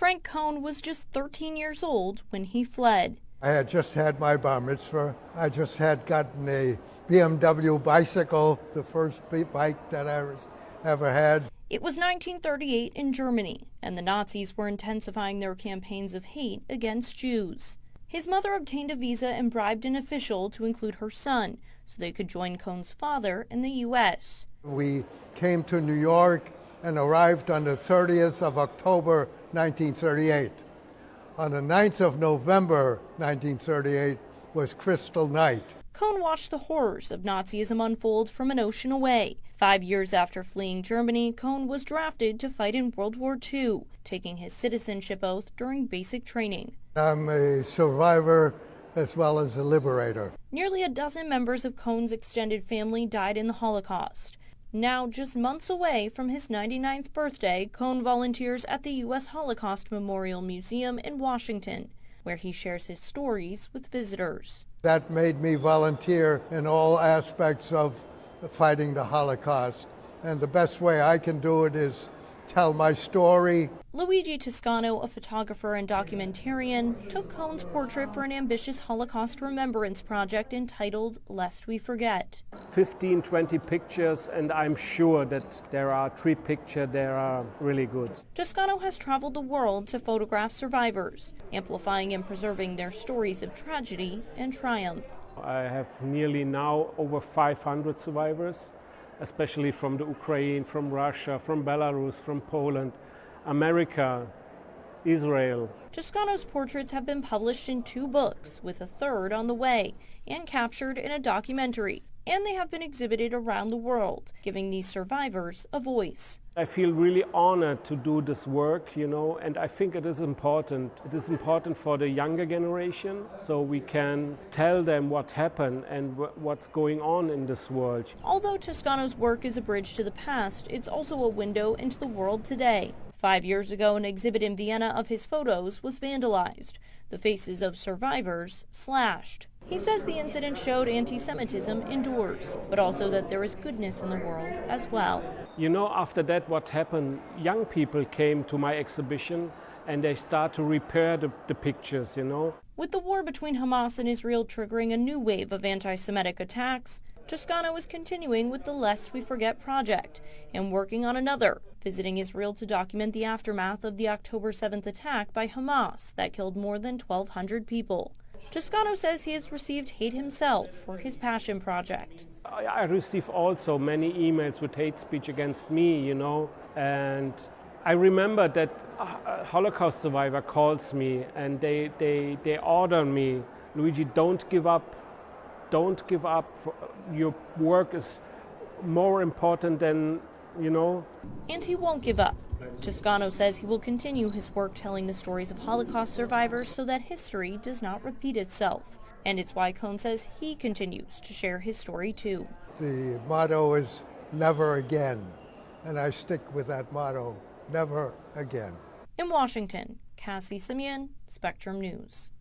Frank Cohn was just 13 years old when he fled. I had just had my bar mitzvah. I just had gotten a BMW bicycle, the first bike that I ever had. It was 1938 in Germany, and the Nazis were intensifying their campaigns of hate against Jews. His mother obtained a visa and bribed an official to include her son so they could join Cohn's father in the U.S. We came to New York and arrived on the 30th of October, 1938. On the 9th of November, 1938, was Crystal Night. Cohn watched the horrors of Nazism unfold from an ocean away. 5 years after fleeing Germany, Cohn was drafted to fight in World War II, taking his citizenship oath during basic training. I'm a survivor as well as a liberator. Nearly a dozen members of Cohn's extended family died in the Holocaust. Now, just months away from his 99th birthday, Cohn volunteers at the U.S. Holocaust Memorial Museum in Washington, where he shares his stories with visitors. That made me volunteer in all aspects of fighting the Holocaust. And the best way I can do it is tell my story. Luigi Toscano, a photographer and documentarian, took Cohn's portrait for an ambitious Holocaust remembrance project entitled Lest We Forget. 15, 20 pictures, and I'm sure that there are 3 pictures that are really good. Toscano has traveled the world to photograph survivors, amplifying and preserving their stories of tragedy and triumph. I have nearly now over 500 survivors, especially from the Ukraine, from Russia, from Belarus, from Poland, America, Israel. Toscano's portraits have been published in 2 books, with a third on the way, and captured in a documentary. And they have been exhibited around the world, giving these survivors a voice. I feel really honored to do this work, and I think it is important. It is important for the younger generation, so we can tell them what happened and what's going on in this world. Although Toscano's work is a bridge to the past, it's also a window into the world today. 5 years ago, an exhibit in Vienna of his photos was vandalized, the faces of survivors slashed. He says the incident showed anti-Semitism indoors, but also that there is goodness in the world as well. After that, what happened, young people came to my exhibition and they start to repair the pictures, With the war between Hamas and Israel triggering a new wave of anti-Semitic attacks, Toscano is continuing with the Lest We Forget project and working on another, visiting Israel to document the aftermath of the October 7th attack by Hamas that killed more than 1,200 people. Toscano says he has received hate himself for his passion project. I receive also many emails with hate speech against me, and I remember that a Holocaust survivor calls me and they order me, Luigi, don't give up. Don't give up. Your work is more important than, And he won't give up. Toscano says he will continue his work telling the stories of Holocaust survivors so that history does not repeat itself. And it's why Cohn says he continues to share his story too. The motto is never again, and I stick with that motto, never again. In Washington, Cassie Simeon, Spectrum News.